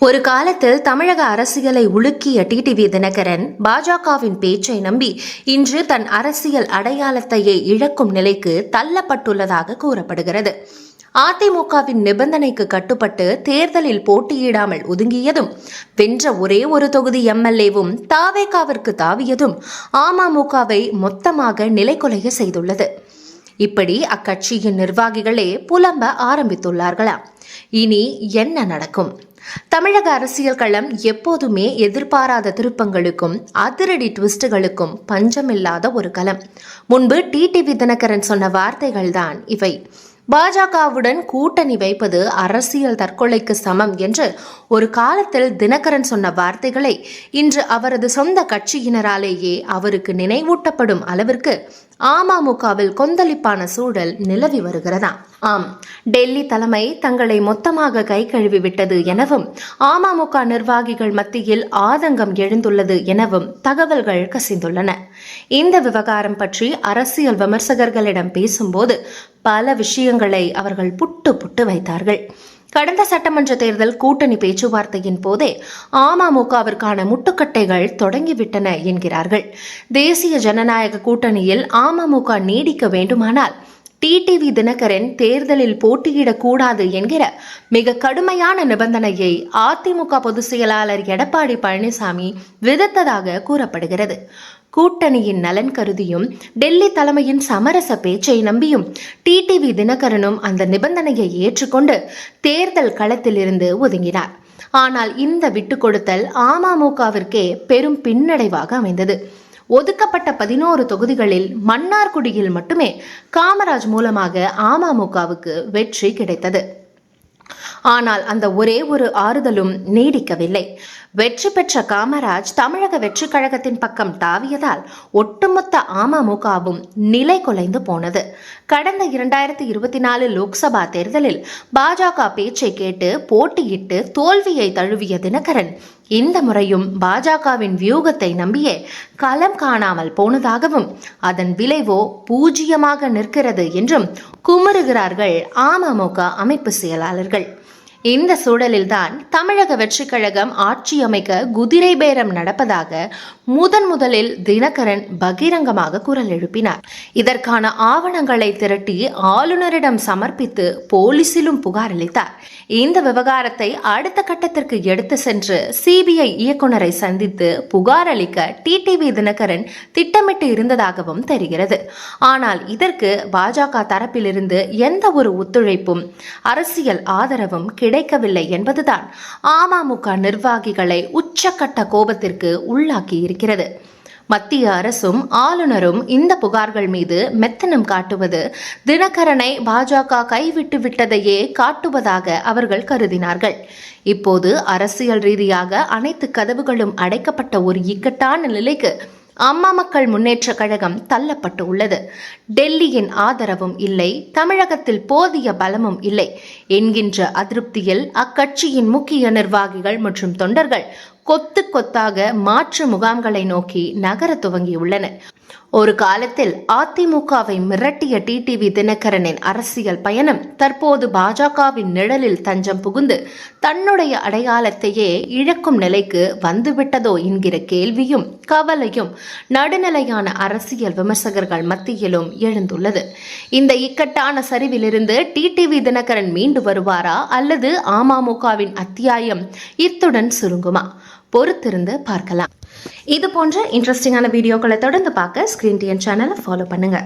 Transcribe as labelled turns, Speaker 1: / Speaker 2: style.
Speaker 1: ஒரு காலத்தில் தமிழக அரசியலை உலுக்கிய டிடிவி தினகரன் பாஜகவின் பேச்சை நம்பி இன்று தன் அரசியல் அடையாளத்தையே இழக்கும் நிலைக்கு தள்ளப்பட்டுள்ளதாக கூறப்படுகிறது. அதிமுகவின் நிபந்தனைக்கு கட்டுப்பட்டு தேர்தலில் போட்டியிடாமல் ஒதுங்கியதும், வென்ற ஒரே ஒரு தொகுதி எம்எல்ஏவும் தாவேகாவிற்கு தாவியதும் அமமுகவை மொத்தமாக நிலைகுலைய செய்துள்ளது. இப்படி அக்கட்சியின் நிர்வாகிகளே புலம்ப ஆரம்பித்துள்ளார்களாம். இனி என்ன நடக்கும்? தமிழக அரசியல் களம் எப்போதுமே எதிர்பாராத திருப்பங்களுக்கும் அதிரடி ட்விஸ்டுகளுக்கும் பஞ்சமில்லாத ஒரு களம். முன்பு டிடிவி தினகரன் சொன்ன வார்த்தைகள்தான் இவை. பாஜகவுடன் கூட்டணி வைப்பது அரசியல் தற்கொலைக்கு சமம் என்று ஒரு காலத்தில் தினகரன் சொன்ன வார்த்தைகளை இன்று அவரது சொந்த கட்சியினராலேயே அவருக்கு நினைவூட்டப்படும் அளவிற்கு அமமுகவில் கொந்தளிப்பான சூழல் நிலவி வருகிறதாம். ஆம், டெல்லி தலைமை தங்களை மொத்தமாக கை கழுவி விட்டது எனவும் அமமுக நிர்வாகிகள் மத்தியில் ஆதங்கம் எழுந்துள்ளது எனவும் தகவல்கள் கசிந்துள்ளன. இந்த விவகாரம் பற்றி அரசியல் விமர்சகர்களிடம் பேசும்போது பல விஷயங்களை அவர்கள் புட்டு புட்டு வைத்தார்கள். கடந்த சட்டமன்ற தேர்தல் கூட்டணி பேச்சுவார்த்தையின் போதே அமமுகவிற்கான முட்டுக்கட்டைகள் தொடங்கிவிட்டன என்கிறார்கள். தேசிய ஜனநாயக கூட்டணியில் அமமுக நீடிக்க வேண்டுமானால் டிடிவி தினகரன் தேர்தலில் போட்டியிடக்கூடாது என்கிற மிக கடுமையான நிபந்தனையை அதிமுக பொதுச் செயலாளர் எடப்பாடி பழனிசாமி விதித்ததாக கூறப்படுகிறது. கூட்டணியின் நலன் கருதியும் டெல்லி தலைமையின் சமரச பேச்சை நம்பியும் டிடிவி தினகரனும் அந்த நிபந்தனையை ஏற்றுக்கொண்டு தேர்தல் களத்திலிருந்து ஒதுங்கினார். ஆனால் இந்த விட்டுக் கொடுத்தல் அமமுகவிற்கே பெரும் பின்னடைவாக அமைந்தது. ஒதுக்கப்பட்ட 11 தொகுதிகளில் மன்னார்குடியில் மட்டுமே காமராஜ் மூலமாக அமமுகவுக்கு வெற்றி கிடைத்தது. ஆனால் அந்த ஒரே ஒரு ஆறுதலும் நீடிக்கவில்லை. வெற்றி பெற்ற காமராஜ் தமிழக வெற்றி கழகத்தின் பக்கம் தாவியதால் ஒட்டுமொத்த அமமுகவும் நிலை குலைந்து போனது. கடந்த 2024 லோக்சபா தேர்தலில் பாஜக பேச்சை கேட்டு போட்டியிட்டு தோல்வியை தழுவிய தினகரன் இந்த முறையும் பாஜகவின் வியூகத்தை நம்பியே களம் காணாமல் போனதாகவும் அதன் விளைவோ பூஜ்ஜியமாக நிற்கிறது என்றும் குமுறுகிறார்கள் அமமுக அமைப்பு செயலாளர்கள். இந்த சூழலில்தான் தமிழக வெற்றி கழகம் ஆட்சி அமைக்க குதிரை பேரம் நடப்பதாக முதலில் தினகரன் பகிரங்கமாக குரல் எழுப்பினார். இதற்கான ஆவணங்களை திரட்டி ஆளுநரிடம் சமர்ப்பித்து போலீசிலும் புகார் அளித்தார். இந்த விவகாரத்தை அடுத்த கட்டத்திற்கு எடுத்து சென்று சிபிஐ இயக்குநரை சந்தித்து புகார் அளிக்க டிடிவி தினகரன் திட்டமிட்டு இருந்ததாகவும் தெரிகிறது. ஆனால் இதற்கு பாஜக தரப்பிலிருந்து எந்த ஒரு ஒத்துழைப்பும் அரசியல் ஆதரவும் கிடைக்கவில்லை என்பதுதான் அமமுக நிர்வாகிகளை உச்சக்கட்ட கோபத்திற்கு உள்ளாக்கி இருக்கிறது. மத்திய அரசும் ஆளுநரும் இந்த புகார்கள் மீது மெத்தனம் காட்டுவது தினகரனை பாஜக கைவிட்டு விட்டதையே காட்டுவதாக அவர்கள் கருதினார்கள். இப்போது அரசியல் ரீதியாக அனைத்து கதவுகளும் அடைக்கப்பட்ட ஒரு இக்கட்டான நிலைக்கு அம்மா மக்கள் முன்னேற்ற கழகம் தள்ளப்பட்டு உள்ளது. டெல்லியின் ஆதரவும் இல்லை, தமிழகத்தில் போதிய பலமும் இல்லை என்கின்ற அதிருப்தியில் அக்கட்சியின் முக்கிய நிர்வாகிகள் மற்றும் தொண்டர்கள் கொத்து கொத்தாக மாற்று முகாம்களை நோக்கி நகர துவங்கியுள்ளனர். ஒரு காலத்தில் அதிமுகவை மிரட்டிய டிடிவி தினகரனின் அரசியல் பயணம் தற்போது பாஜகவின் நிழலில் தஞ்சம் புகுந்து தன்னுடைய அடையாளத்தையே இழக்கும் நிலைக்கு வந்துவிட்டதோ என்கிற கேள்வியும் கவலையும் நடுநிலையான அரசியல் விமர்சகர்கள் மத்தியிலும் எழுந்துள்ளது. இந்த இக்கட்டான சரிவிலிருந்து டிடிவி தினகரன் மீண்டு வருவாரா அல்லது அமமுகவின் அத்தியாயம் இத்துடன் சுருங்குமா? பொறுத்திருந்து பார்க்கலாம். இது போன்ற இன்ட்ரெஸ்டிங்கான வீடியோக்களை தொடர்ந்து பார்க்க ஸ்கிரீன் டிஎன் சேனலை ஃபாலோ பண்ணுங்க.